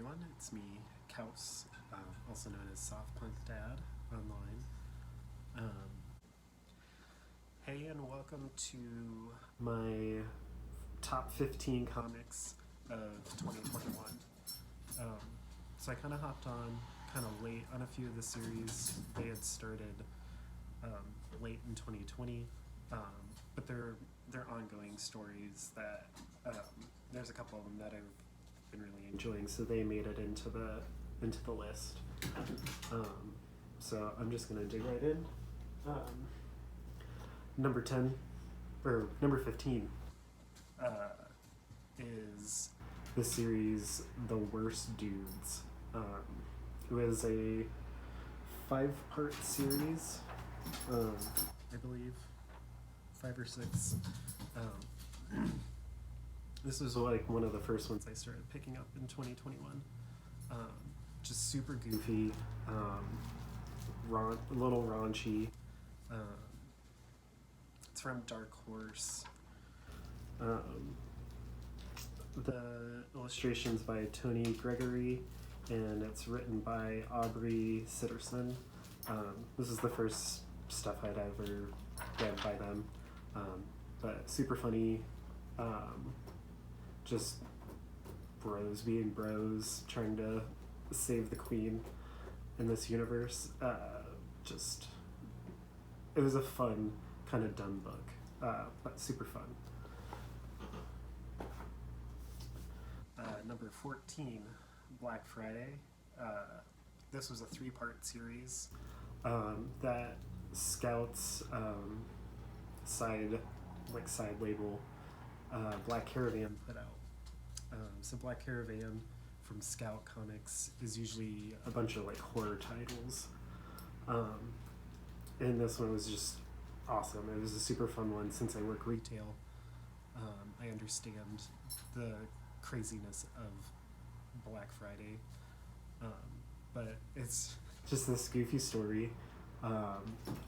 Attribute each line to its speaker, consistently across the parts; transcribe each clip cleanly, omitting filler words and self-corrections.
Speaker 1: everyone, it's me, Kaus, also known as Soft Punk Dad online. Um, hey, and welcome to my top 15 comics of 2021. So I kind of hopped on kind of late on a few of the series. They had started late in 2020, but they're ongoing stories that there's a couple of them that I've been really enjoying, so they made it into the list. So I'm just gonna dig right in. Number 10 or number 15 is the series The Worst Dudes. It was a 5-part series, I believe, 5 or 6. This was like one of the first ones I started picking up in 2021. Just super goofy, a little raunchy. It's from Dark Horse. The illustrations by Tony Gregory, and it's written by Aubrey Sitterson. This is the first stuff I'd ever read by them, but super funny. Just bros being bros, trying to save the queen in this universe. It was a fun, kind of dumb book, but super fun. Number 14, Black Friday. This was a 3-part series that Scout's side label, Black Caravan, put out. So Black Caravan from Scout Comics is usually a bunch of like horror titles, and this one was just awesome. It was a super fun one. Since I work retail, I understand the craziness of Black Friday, but it's just this goofy story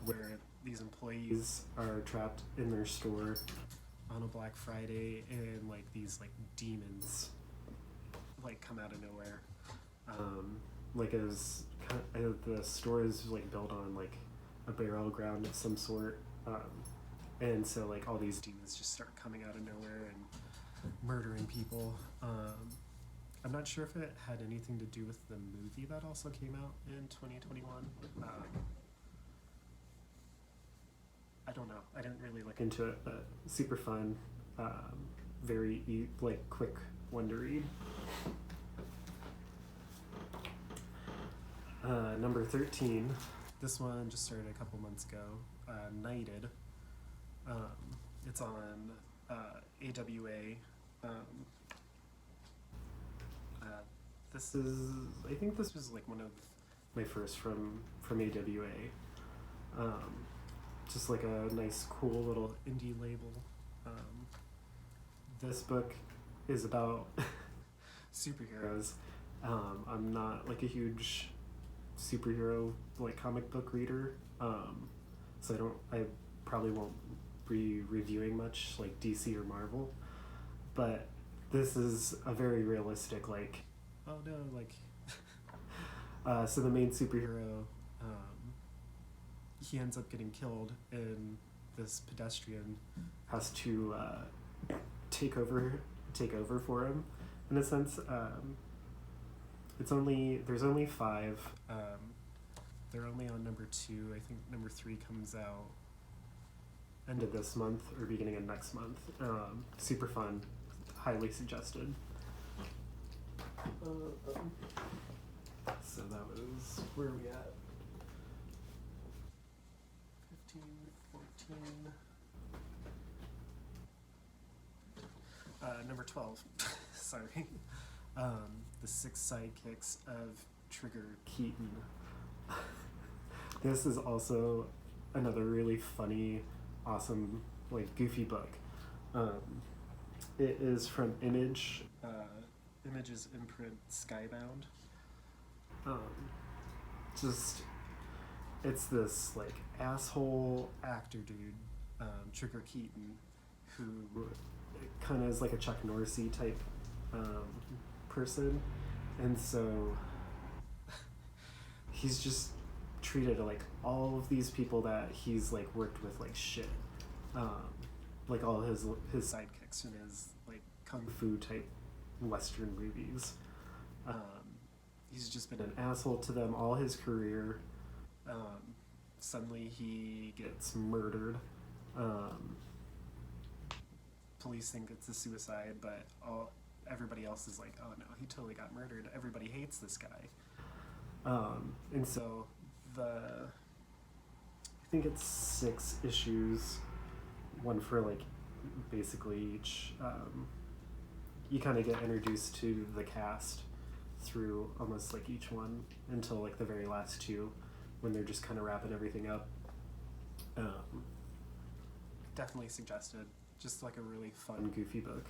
Speaker 1: where these employees are trapped in their store on a Black Friday, and like these like demons like come out of nowhere. Like it was kind of, the store is like built on like a burial ground of some sort, and so like all these demons just start coming out of nowhere and murdering people. I'm not sure if it had anything to do with the movie that also came out in 2021. I don't know. I didn't really look into it, but super fun. Very like quick one to read. Number 13. This one just started a couple months ago. Knighted. It's on AWA. I think this was like one of my first from AWA. Just like a nice, cool little indie label. This book is about superheroes. I'm not like a huge superhero like comic book reader, so I probably won't be reviewing much like DC or Marvel, but this is a very realistic like, oh no, like so the main superhero, he ends up getting killed, and this pedestrian has to take over for him in a sense. There's only 5. They're only on number 2. I think number 3 comes out end of this month or beginning of next month. Super fun, highly suggested. So that was, where are we at? 15, 14. Number 12. Sorry. The 6 Sidekicks of Trigger Keaton. This is also another really funny, awesome, like goofy book. It is from Image. Image's imprint Skybound. It's this like asshole actor dude, Trigger Keaton, who kind of is like a Chuck Norrisy type person, And so he's just treated like all of these people that he's like worked with like shit. Like all his sidekicks in his like kung fu type Western movies. He's just been an asshole to them all his career. Suddenly he gets murdered. Police think it's a suicide, but everybody else is like, oh no, he totally got murdered. Everybody hates this guy. And so I think it's 6 issues, one for like basically each. You kind of get introduced to the cast through almost like each one until like the very last 2 when they're just kind of wrapping everything up. Definitely suggested. Just like a really fun, goofy book.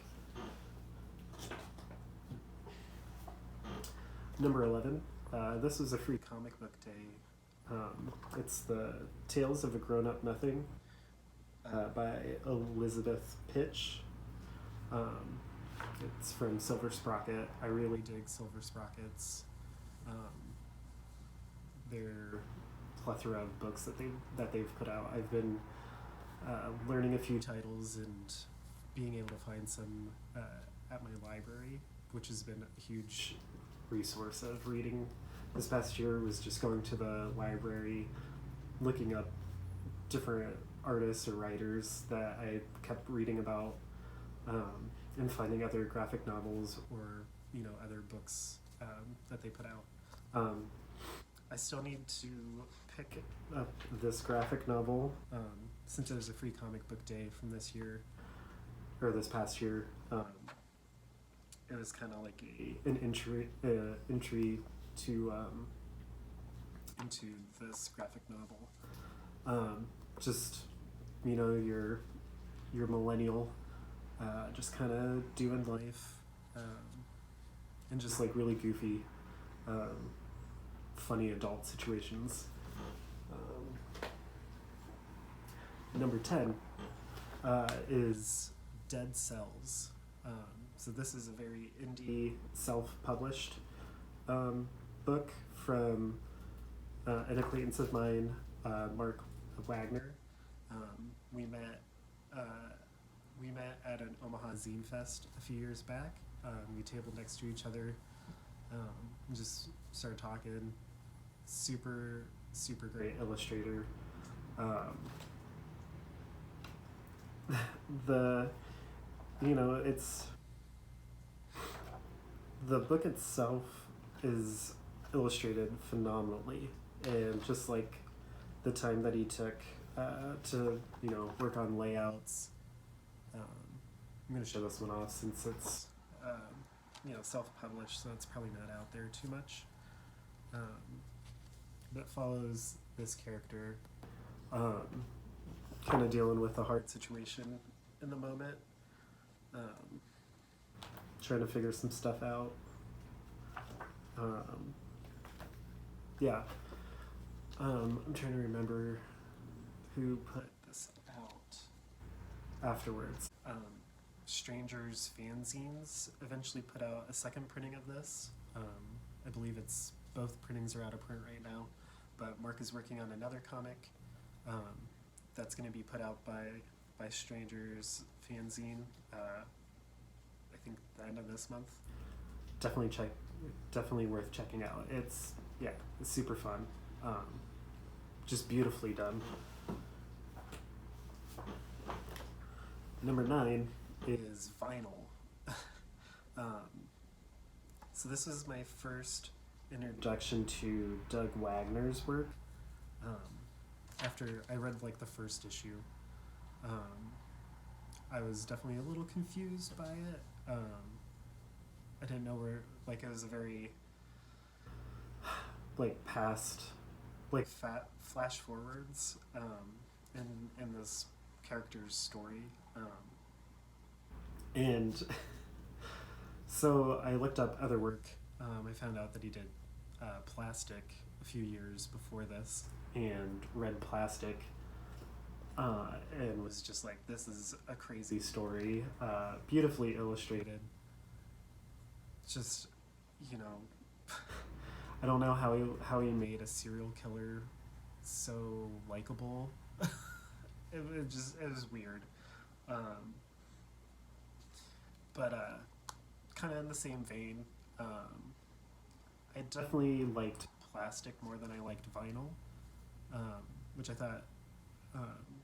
Speaker 1: Number 11. This was a free comic book day. It's the Tales of a Grown-Up Nothing by Elizabeth Pitch. It's from Silver Sprocket. I really dig Silver Sprockets. Their plethora of books that they've put out. I've been learning a few titles and being able to find some at my library, which has been a huge resource of reading. This past year was just going to the library, looking up different artists or writers that I kept reading about, and finding other graphic novels or other books that they put out. I still need to pick up this graphic novel since it was a free comic book day from this past year. It was kind of like an entry to into this graphic novel. Just your millennial, just kind of doing life, and just like really goofy, funny adult situations. Number 10 is Dead Cells. So this is a very indie, self-published book from an acquaintance of mine, Mark Wagner. We met at an Omaha Zine Fest a few years back. We tabled next to each other, and just started talking. Super, super great illustrator. It's the book itself is illustrated phenomenally, and just like the time that he took to work on layouts. I'm going to show this one off since it's self-published, so it's probably not out there too much. But follows this character kind of dealing with a hard situation in the moment, trying to figure some stuff out. I'm trying to remember who put this out afterwards. Strangers Fanzines eventually put out a second printing of this. I believe both printings are out of print right now, but Mark is working on another comic that's going to be put out by Strangers Fanzine, I think the end of this month. Definitely worth checking out. It's super fun. Just beautifully done. Number 9 is Vinyl. So this was my first introduction to Doug Wagner's work. After I read like the first issue, I was definitely a little confused by it. I didn't know where, like, it was a very like past, like flash forwards in this character's story, and so I looked up other work. I found out that he did Plastic a few years before this, and read Plastic, and was just like, this is a crazy story, beautifully illustrated. Just, I don't know how he made a serial killer so likable. It was weird. Um, but kind of in the same vein, I definitely liked plastic more than I liked vinyl, which I thought, um,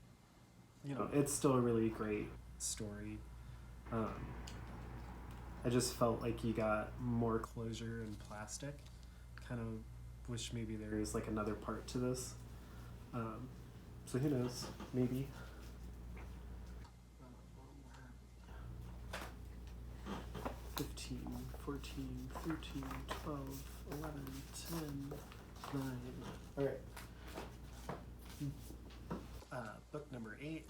Speaker 1: it's still a really great story. Um, I just felt like you got more closure in plastic. Kind of wish maybe there was like another part to this. Um, so who knows? Maybe. 15, 14, 13, 12, 11, 10, 9. All right. Book number 8.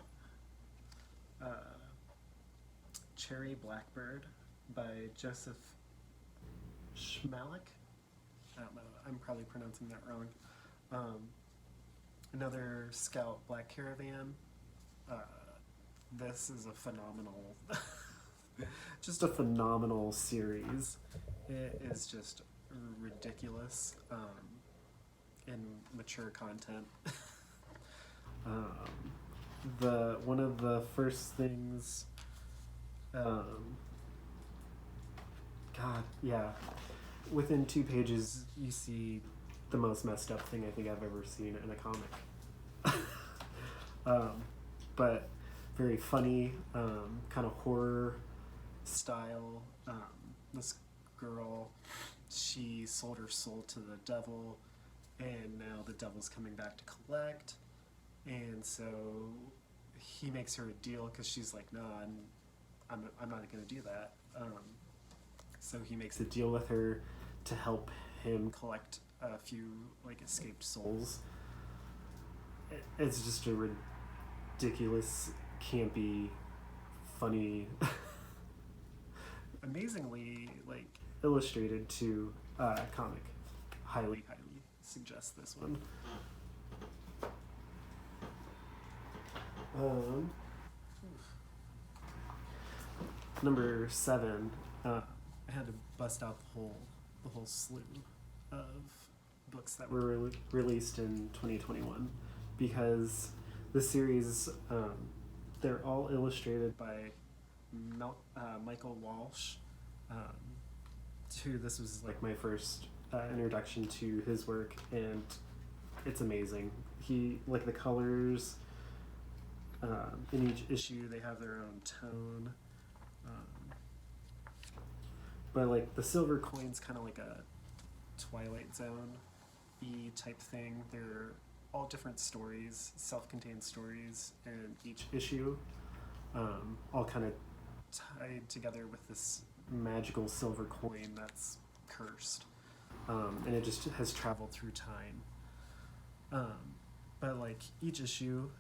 Speaker 1: Cherry Blackbird by Joseph Schmalik. I don't know. I'm probably pronouncing that wrong. Another Scout Black Caravan. This is a phenomenal, just a phenomenal series. It is just ridiculous in mature content. One of the first things, God, yeah. Within 2 pages, you see the most messed up thing I think I've ever seen in a comic. But very funny, kind of horror style. This girl, she sold her soul to the devil, and now the devil's coming back to collect. And so he makes her a deal because she's like, no, I'm not going to do that. So he makes a deal with her to help him collect a few like escaped souls. It's just a ridiculous, campy, funny, amazingly like illustrated to comic. Highly suggest this one. Number 7. I had to bust out the whole slew of books that were released in 2021 because the series, they're all illustrated by Michael Walsh. This was like my first introduction to his work, and it's amazing. He like the colors. In each issue, they have their own tone. But like the silver coin's kind of like a Twilight Zone-y type thing. They're all different stories, self-contained stories, and each issue all kind of tied together with this magical silver coin that's cursed. And it just has traveled through time. But like each issue,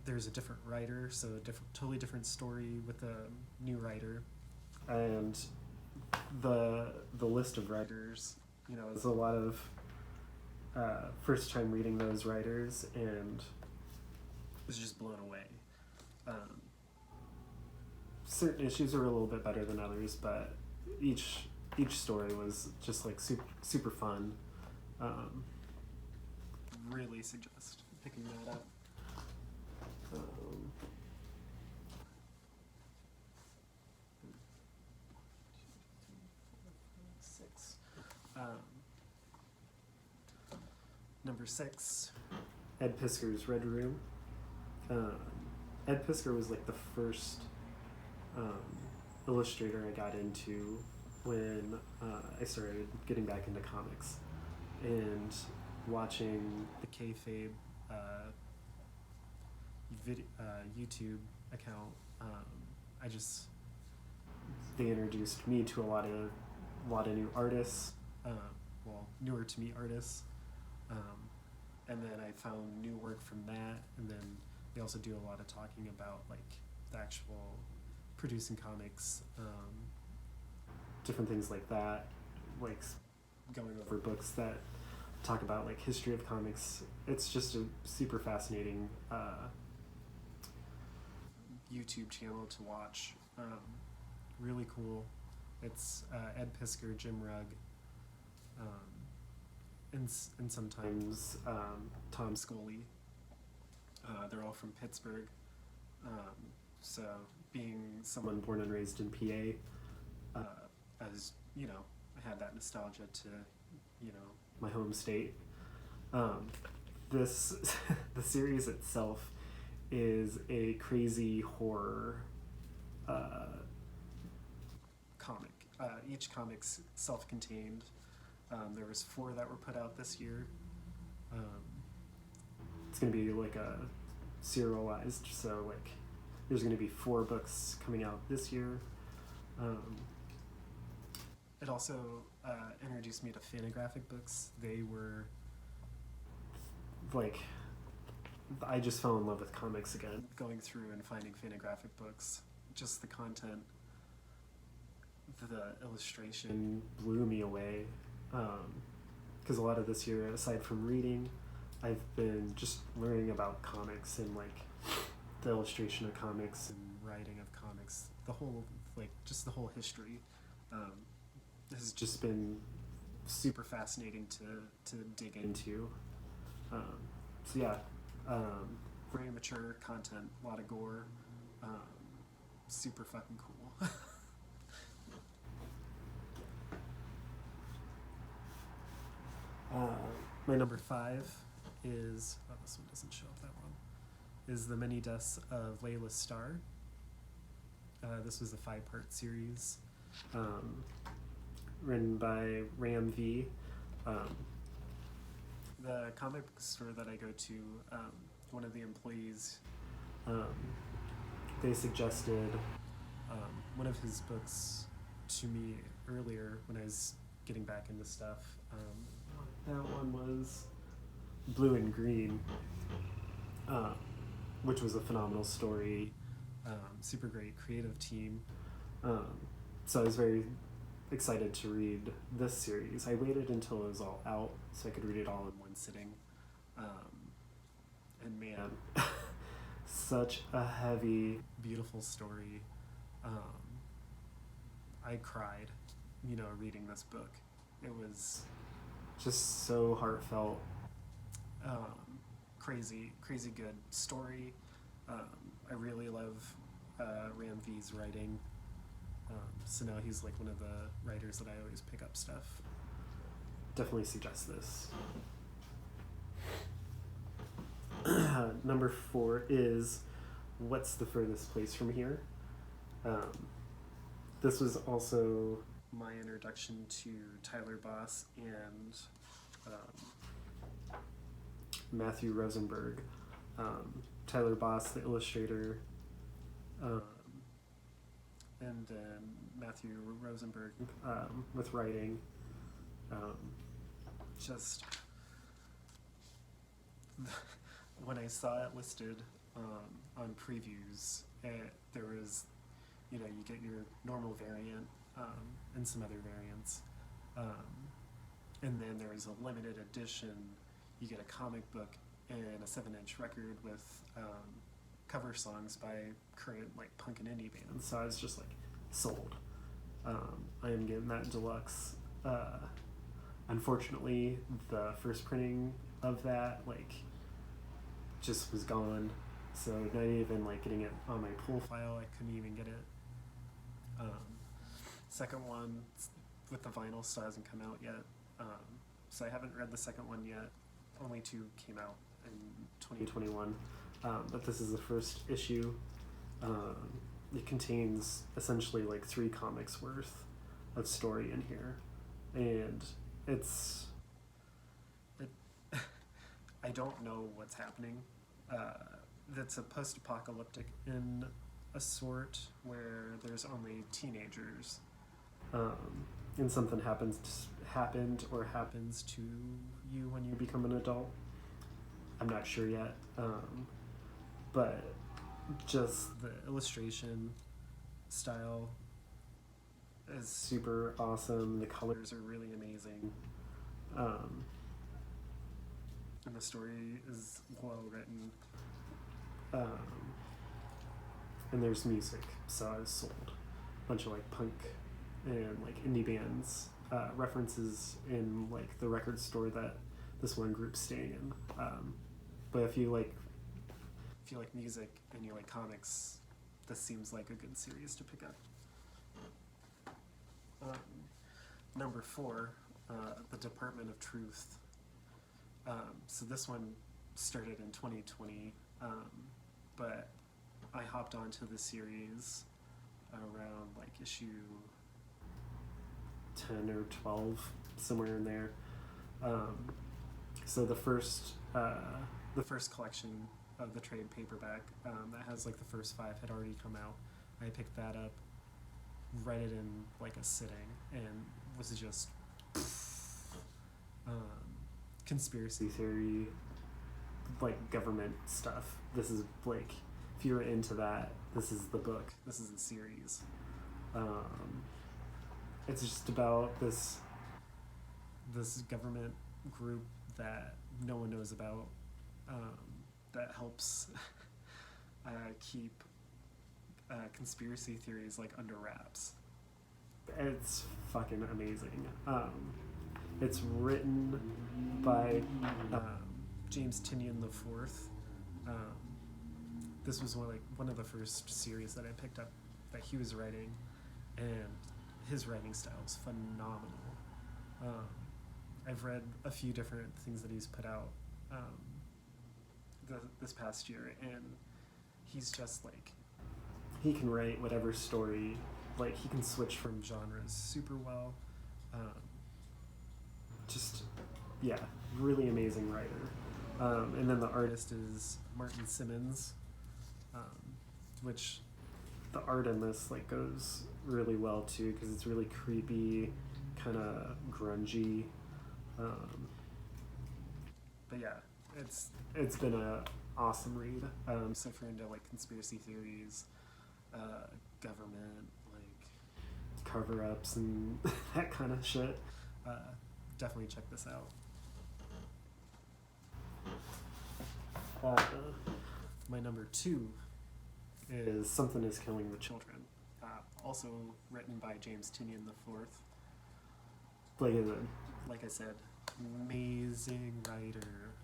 Speaker 1: there's a different writer, so totally different story with a new writer. And the list of writers, is a lot of first time reading those writers, and was just blown away. Certain issues are a little bit better than others, but each story was just like super fun. Really suggest picking that up. Number 6, Ed Piskor's Red Room. Ed Piskor was like the first illustrator I got into when I started getting back into comics, and watching the kayfabe YouTube account. They introduced me to a lot of new artists, newer to me artists, and then I found new work from that, and then they also do a lot of talking about like the actual producing comics, different things like that, like going over books that talk about like history of comics. It's just a super fascinating YouTube channel to watch. Really cool. It's Ed Piskor, Jim Rugg, and sometimes Tom Scully. They're all from Pittsburgh. So being someone born and raised in PA, as you know, I had that nostalgia to, my home state. This the series itself is a crazy horror comic. Each comic's self-contained. There was 4 that were put out this year. It's gonna be like a serialized, so like there's gonna be 4 books coming out this year. It also introduced me to fanographic books. They were like, I just fell in love with comics again. Going through and finding fanographic books, just the content, the illustration blew me away. Because a lot of this year, aside from reading, I've been just learning about comics and like the illustration of comics and writing of comics. The whole, like, just the whole history has just been super fascinating to dig into. So yeah, very mature content, a lot of gore, super fucking cool. My number 5 is, oh, this one doesn't show up that one, is The Many Deaths of Lila Starr. This was a 5-part series, written by Ram V. The comic book store that I go to, one of the employees, they suggested one of his books to me earlier when I was getting back into stuff. That one was Blue and Green, which was a phenomenal story, super great creative team. So I was very excited to read this series. I waited until it was all out so I could read it all in one sitting. And man, such a heavy, beautiful story. I cried, reading this book. It was just so heartfelt, crazy good story. I really love Ram V's writing. So now he's like one of the writers that I always pick up stuff. Definitely suggest this. Number 4 is What's the Furthest Place from Here? This was also my introduction to Tyler Boss and Matthew Rosenberg. Tyler Boss, the illustrator, and then Matthew Rosenberg with writing. Just when I saw it listed on previews, there was, you get your normal variant and some other variants, and then there was a limited edition. You get a comic book and a 7-inch record with cover songs by current like punk and indie bands. So I was just like sold. I am getting that deluxe. Unfortunately, the first printing of that just was gone. So not even getting it on my pull file, I couldn't even get it. Second one with the vinyl still hasn't come out yet. So I haven't read the second one yet. Only 2 came out in 2021. But this is the first issue. It contains essentially 3 comics worth of story in here. And I don't know what's happening. That's a post-apocalyptic in a sort where there's only teenagers. And something happened or happens to you when you become an adult. I'm not sure yet. But just the illustration style is super awesome. The colors are really amazing. And the story is well written. And there's music, so I was sold. A bunch of punk and indie bands references in like the record store that this one group's staying in. But if you like music and you like comics, this seems like a good series to pick up. Number 4, The Department of Truth. So this one started in 2020, but I hopped onto the series around like issue 10 or 12, somewhere in there. So the first collection of the trade paperback that has like the first 5 had already come out. I picked that up, read it in like a sitting, and was just conspiracy theory, like government stuff. This is like, if you're into that, this is the book. This is the series. It's just about this government group that no one knows about, that helps keep conspiracy theories like under wraps. It's fucking amazing. It's written by James Tynion IV. This was one of the first series that I picked up that he was writing, and his writing style is phenomenal. I've read a few different things that he's put out this past year, and he's just like, he can write whatever story, like he can switch from genres super well. Just, yeah, really amazing writer. And then the artist is Martin Simmons, which the art in this like goes really well too, because it's really creepy, kind of grungy. But yeah, it's been a awesome read. So if you're into like conspiracy theories, government, like cover-ups and that kind of shit, definitely check this out. My number 2 is Something is Killing the Children, also written by James Tynion IV. Like I said, amazing writer.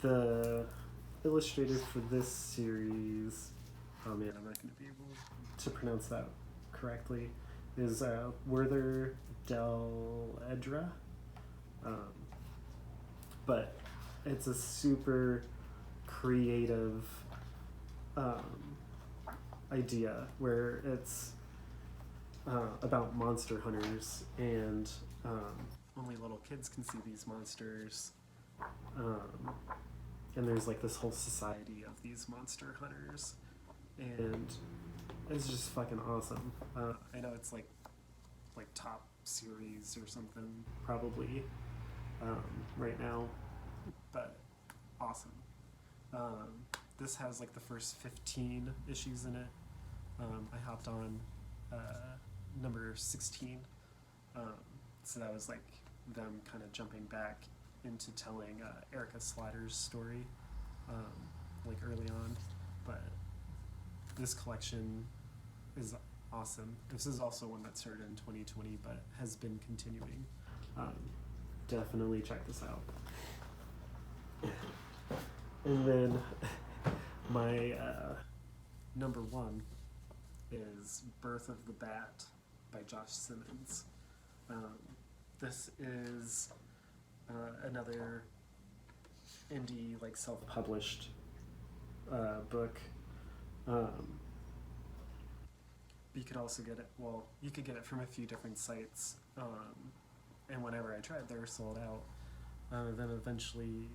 Speaker 1: The illustrator for this series, oh man, I'm not going to be able to pronounce that correctly, is Werther Del Edra. But it's a super creative idea where it's about monster hunters, and only little kids can see these monsters. And there's like this whole society of these monster hunters, and it's just fucking awesome. I know it's like top series or something probably right now, but awesome. This has like the first 15 issues in it. I hopped on number 16, so that was like them kind of jumping back into telling Erica Slater's story like early on, but this collection is awesome. This is also one that started in 2020 but has been continuing. Definitely check this out. And then my number 1 is Birth of the Bat by Josh Simmons. This is another indie, like self-published book. You could also get it, well, you could get it from a few different sites, and whenever I tried, they were sold out. Then eventually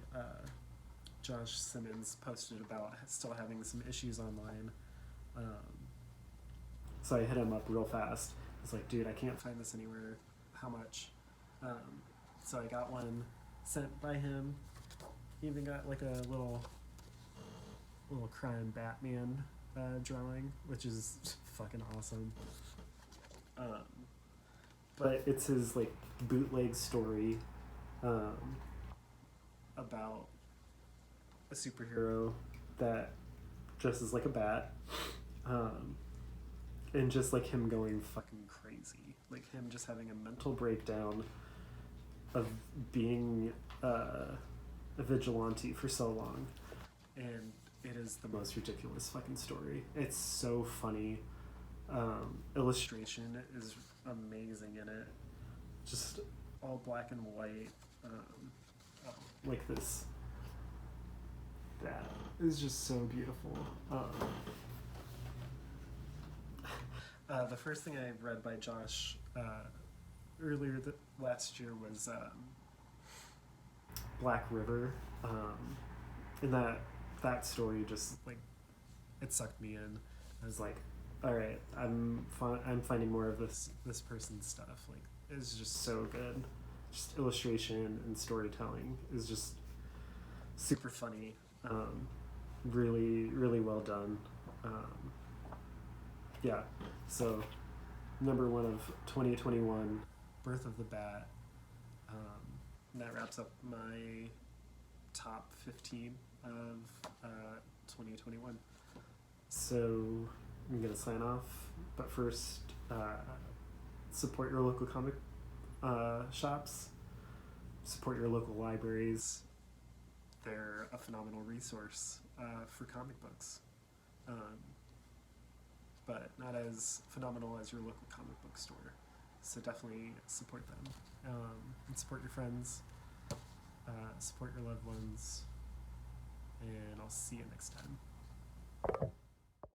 Speaker 1: Josh Simmons posted about still having some issues online, so I hit him up real fast. I was like, dude, I can't find this anywhere, how much? So I got one sent by him. He even got like a little crying Batman drawing, which is fucking awesome. But it's his like bootleg story about a superhero that dresses like a bat, and just like him going fucking crazy, like him just having a mental breakdown of being a vigilante for so long, and it is the most ridiculous fucking story. It's so funny. Illustration is amazing in it, just all black and white, like this. That is just so beautiful. The first thing I read by Josh earlier last year was Black River, and that story just like it sucked me in. I was like, all right, I'm finding more of this person's stuff. Like it's just so good. Just illustration and storytelling is just super funny. Really, really well done. Yeah. So, number 1 of 2021, Birth of the Bat. And that wraps up my top 15 of 2021. So, I'm going to sign off. But first, support your local comic shops. Support your local libraries. They're a phenomenal resource for comic books. But not as phenomenal as your local comic book store. So definitely support them. And support your friends. Support your loved ones. And I'll see you next time.